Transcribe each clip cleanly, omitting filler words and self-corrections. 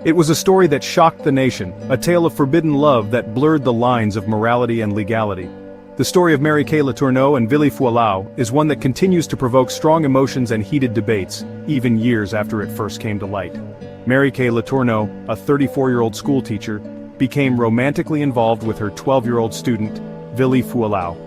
It was a story that shocked the nation, a tale of forbidden love that blurred the lines of morality and legality. The story of Mary Kay Letourneau and Vili Fualaau is one that continues to provoke strong emotions and heated debates, even years after it first came to light. Mary Kay Letourneau, a 34-year-old schoolteacher, became romantically involved with her 12-year-old student, Vili Fualaau.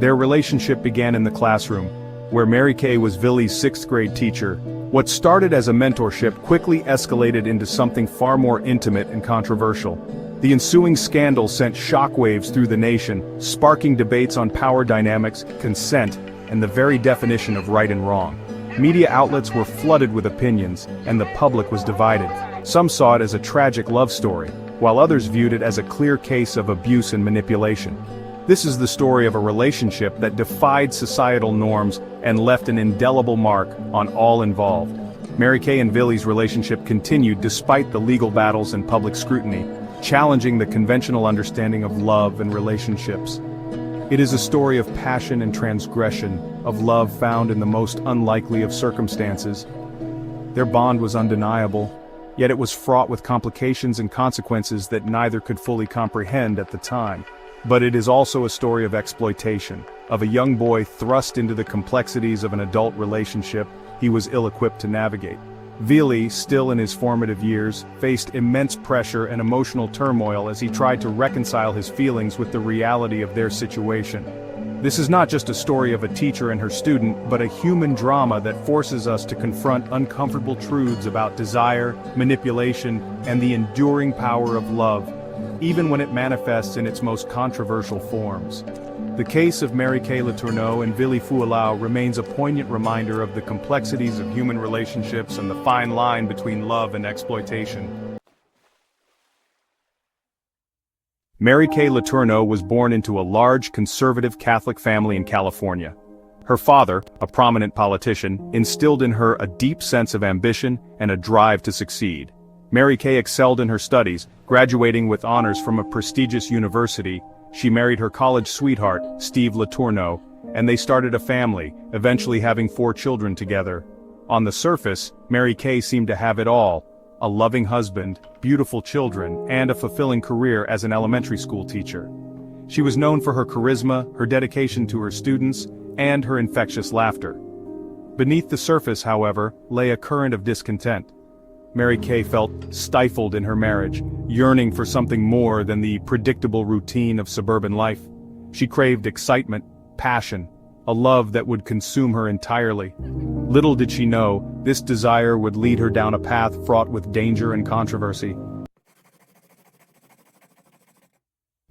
Their relationship began in the classroom, where Mary Kay was Vili's 6th grade teacher. What started as a mentorship quickly escalated into something far more intimate and controversial. The ensuing scandal sent shockwaves through the nation, sparking debates on power dynamics, consent, and the very definition of right and wrong. Media outlets were flooded with opinions, and the public was divided. Some saw it as a tragic love story, while others viewed it as a clear case of abuse and manipulation. This is the story of a relationship that defied societal norms and left an indelible mark on all involved. Mary Kay and Vili's relationship continued despite the legal battles and public scrutiny, challenging the conventional understanding of love and relationships. It is a story of passion and transgression, of love found in the most unlikely of circumstances. Their bond was undeniable, yet it was fraught with complications and consequences that neither could fully comprehend at the time. But it is also a story of exploitation, of a young boy thrust into the complexities of an adult relationship he was ill-equipped to navigate. Vili, still in his formative years, faced immense pressure and emotional turmoil as he tried to reconcile his feelings with the reality of their situation. This is not just a story of a teacher and her student, but a human drama that forces us to confront uncomfortable truths about desire, manipulation, and the enduring power of love, even when it manifests in its most controversial forms. The case of Mary Kay Letourneau and Vili Fualaau remains a poignant reminder of the complexities of human relationships and the fine line between love and exploitation. Mary Kay Letourneau was born into a large conservative Catholic family in California. Her father, a prominent politician, instilled in her a deep sense of ambition and a drive to succeed. Mary Kay excelled in her studies, graduating with honors from a prestigious university. She married her college sweetheart, Steve Letourneau, and they started a family, eventually having 4 children together. On the surface, Mary Kay seemed to have it all: a loving husband, beautiful children, and a fulfilling career as an elementary school teacher. She was known for her charisma, her dedication to her students, and her infectious laughter. Beneath the surface, however, lay a current of discontent. Mary Kay felt stifled in her marriage, yearning for something more than the predictable routine of suburban life. She craved excitement, passion, a love that would consume her entirely. Little did she know, this desire would lead her down a path fraught with danger and controversy.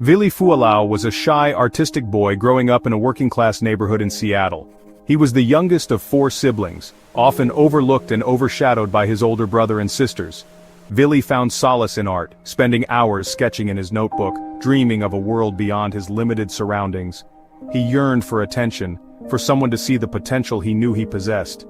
Vili Fualaau was a shy, artistic boy growing up in a working-class neighborhood in Seattle. He was the youngest of 4 siblings, often overlooked and overshadowed by his older brother and sisters. Vili found solace in art, spending hours sketching in his notebook, dreaming of a world beyond his limited surroundings. He yearned for attention, for someone to see the potential he knew he possessed.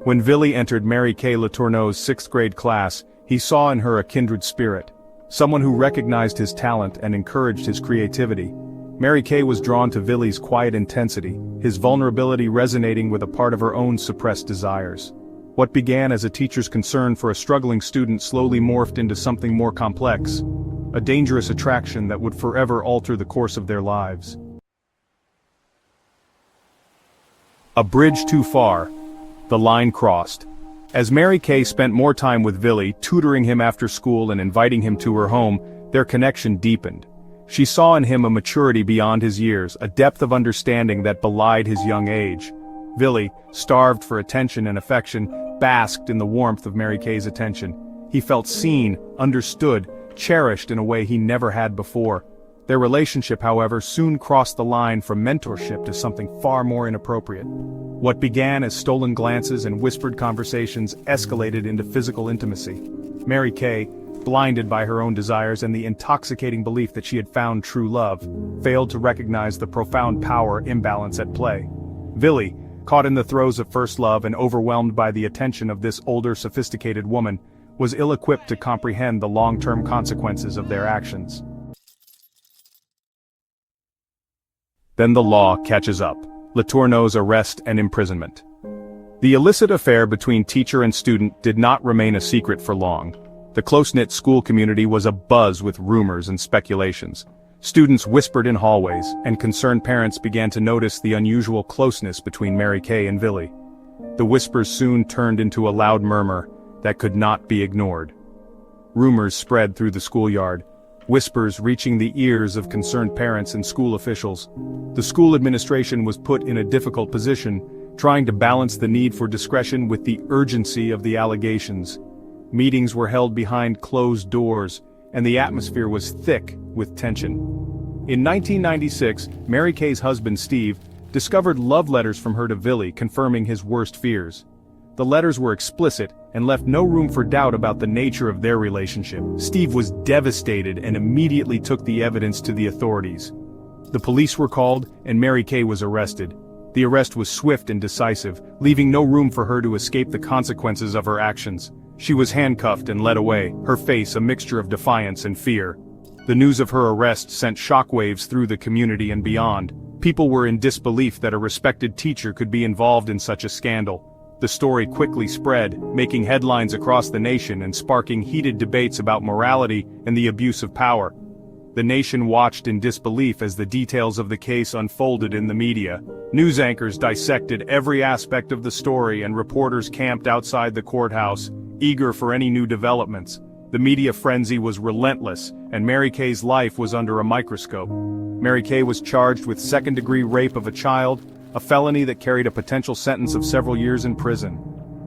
When Vili entered Mary Kay Letourneau's 6th grade class, he saw in her a kindred spirit, someone who recognized his talent and encouraged his creativity. Mary Kay was drawn to Vili's quiet intensity, his vulnerability resonating with a part of her own suppressed desires. What began as a teacher's concern for a struggling student slowly morphed into something more complex, a dangerous attraction that would forever alter the course of their lives. A bridge too far. The line crossed. As Mary Kay spent more time with Vili, tutoring him after school and inviting him to her home, their connection deepened. She saw in him a maturity beyond his years, a depth of understanding that belied his young age. Vili, starved for attention and affection, basked in the warmth of Mary Kay's attention. He felt seen, understood, cherished in a way he never had before. Their relationship, however, soon crossed the line from mentorship to something far more inappropriate. What began as stolen glances and whispered conversations escalated into physical intimacy. Mary Kay, blinded by her own desires and the intoxicating belief that she had found true love, failed to recognize the profound power imbalance at play. Vili, caught in the throes of first love and overwhelmed by the attention of this older, sophisticated woman, was ill-equipped to comprehend the long-term consequences of their actions. Then the law catches up. Letourneau's arrest and imprisonment. The illicit affair between teacher and student did not remain a secret for long. The close-knit school community was abuzz with rumors and speculations. Students whispered in hallways, and concerned parents began to notice the unusual closeness between Mary Kay and Vili. The whispers soon turned into a loud murmur that could not be ignored. Rumors spread through the schoolyard, whispers reaching the ears of concerned parents and school officials. The school administration was put in a difficult position, trying to balance the need for discretion with the urgency of the allegations. Meetings were held behind closed doors, and the atmosphere was thick with tension. In 1996, Mary Kay's husband Steve discovered love letters from her to Vili confirming his worst fears. The letters were explicit and left no room for doubt about the nature of their relationship. Steve was devastated and immediately took the evidence to the authorities. The police were called, and Mary Kay was arrested. The arrest was swift and decisive, leaving no room for her to escape the consequences of her actions. She was handcuffed and led away, her face a mixture of defiance and fear. The news of her arrest sent shockwaves through the community and beyond. People were in disbelief that a respected teacher could be involved in such a scandal. The story quickly spread, making headlines across the nation and sparking heated debates about morality and the abuse of power. The nation watched in disbelief as the details of the case unfolded in the media. News anchors dissected every aspect of the story, and reporters camped outside the courthouse, eager for any new developments. The media frenzy was relentless, and Mary Kay's life was under a microscope. Mary Kay was charged with second-degree rape of a child, a felony that carried a potential sentence of several years in prison.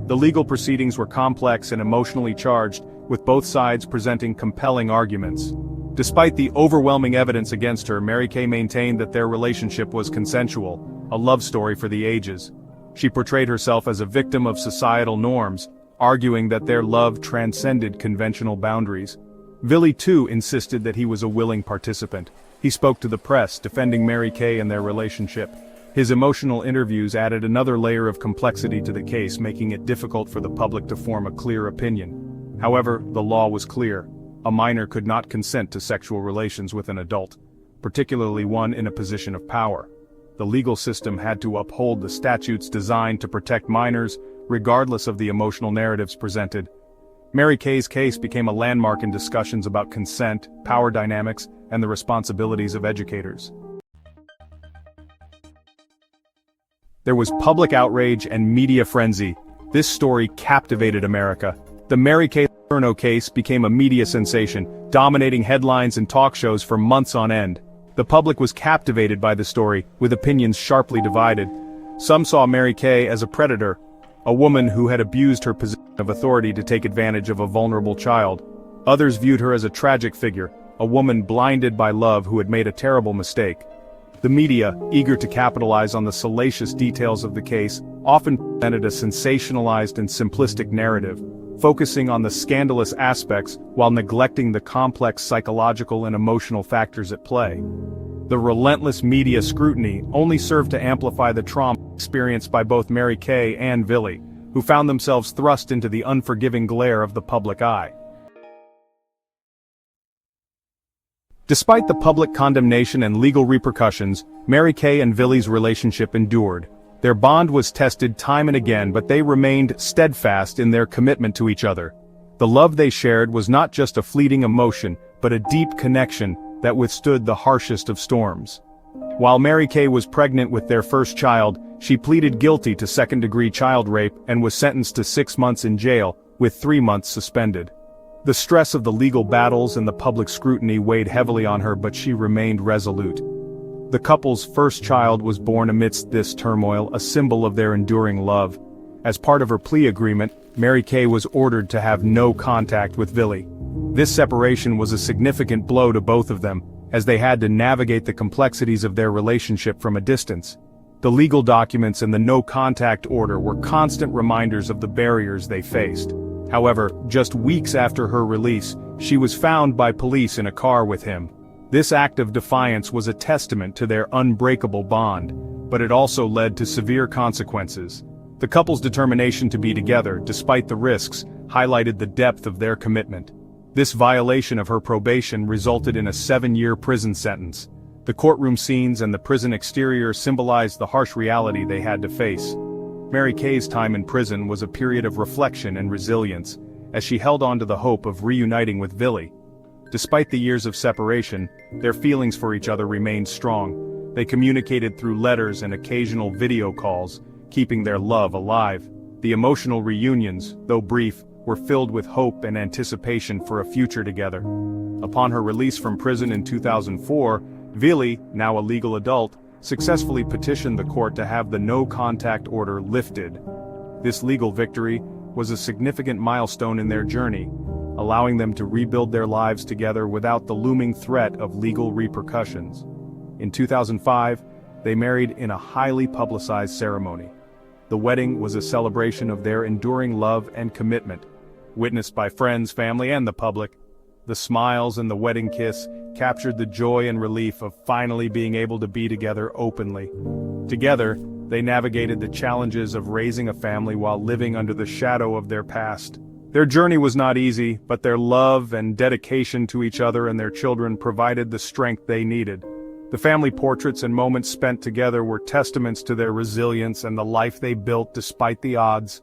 The legal proceedings were complex and emotionally charged, with both sides presenting compelling arguments. Despite the overwhelming evidence against her, Mary Kay maintained that their relationship was consensual, a love story for the ages. She portrayed herself as a victim of societal norms, arguing that their love transcended conventional boundaries. Vili too insisted that he was a willing participant. He spoke to the press, defending Mary Kay and their relationship. His emotional interviews added another layer of complexity to the case, making it difficult for the public to form a clear opinion. However, the law was clear. A minor could not consent to sexual relations with an adult, particularly one in a position of power. The legal system had to uphold the statutes designed to protect minors, regardless of the emotional narratives presented. Mary Kay's case became a landmark in discussions about consent, power dynamics, and the responsibilities of educators. There was public outrage and media frenzy. This story captivated America. The Mary Kay Letourneau case became a media sensation, dominating headlines and talk shows for months on end. The public was captivated by the story, with opinions sharply divided. Some saw Mary Kay as a predator, a woman who had abused her position of authority to take advantage of a vulnerable child. Others viewed her as a tragic figure, a woman blinded by love who had made a terrible mistake. The media, eager to capitalize on the salacious details of the case, often presented a sensationalized and simplistic narrative, focusing on the scandalous aspects while neglecting the complex psychological and emotional factors at play. The relentless media scrutiny only served to amplify the trauma experienced by both Mary Kay and Vili, who found themselves thrust into the unforgiving glare of the public eye. Despite the public condemnation and legal repercussions, Mary Kay and Vili's relationship endured. Their bond was tested time and again, but they remained steadfast in their commitment to each other. The love they shared was not just a fleeting emotion, but a deep connection that withstood the harshest of storms. While Mary Kay was pregnant with their first child, she pleaded guilty to second-degree child rape and was sentenced to 6 months in jail, with 3 months suspended. The stress of the legal battles and the public scrutiny weighed heavily on her, but she remained resolute. The couple's first child was born amidst this turmoil, a symbol of their enduring love. As part of her plea agreement, Mary Kay was ordered to have no contact with Vili. This separation was a significant blow to both of them, as they had to navigate the complexities of their relationship from a distance. The legal documents and the no-contact order were constant reminders of the barriers they faced. However, just weeks after her release, she was found by police in a car with him. This act of defiance was a testament to their unbreakable bond, but it also led to severe consequences. The couple's determination to be together, despite the risks, highlighted the depth of their commitment. This violation of her probation resulted in a 7-year prison sentence. The courtroom scenes and the prison exterior symbolized the harsh reality they had to face. Mary Kay's time in prison was a period of reflection and resilience, as she held on to the hope of reuniting with Vili. Despite the years of separation, their feelings for each other remained strong. They communicated through letters and occasional video calls, keeping their love alive. The emotional reunions, though brief, were filled with hope and anticipation for a future together. Upon her release from prison in 2004, Vili, now a legal adult, successfully petitioned the court to have the no-contact order lifted. This legal victory was a significant milestone in their journey, allowing them to rebuild their lives together without the looming threat of legal repercussions. In 2005, they married in a highly publicized ceremony. The wedding was a celebration of their enduring love and commitment, witnessed by friends, family, and the public. The smiles and the wedding kiss captured the joy and relief of finally being able to be together openly. Together, they navigated the challenges of raising a family while living under the shadow of their past. Their journey was not easy, but their love and dedication to each other and their children provided the strength they needed. The family portraits and moments spent together were testaments to their resilience and the life they built despite the odds.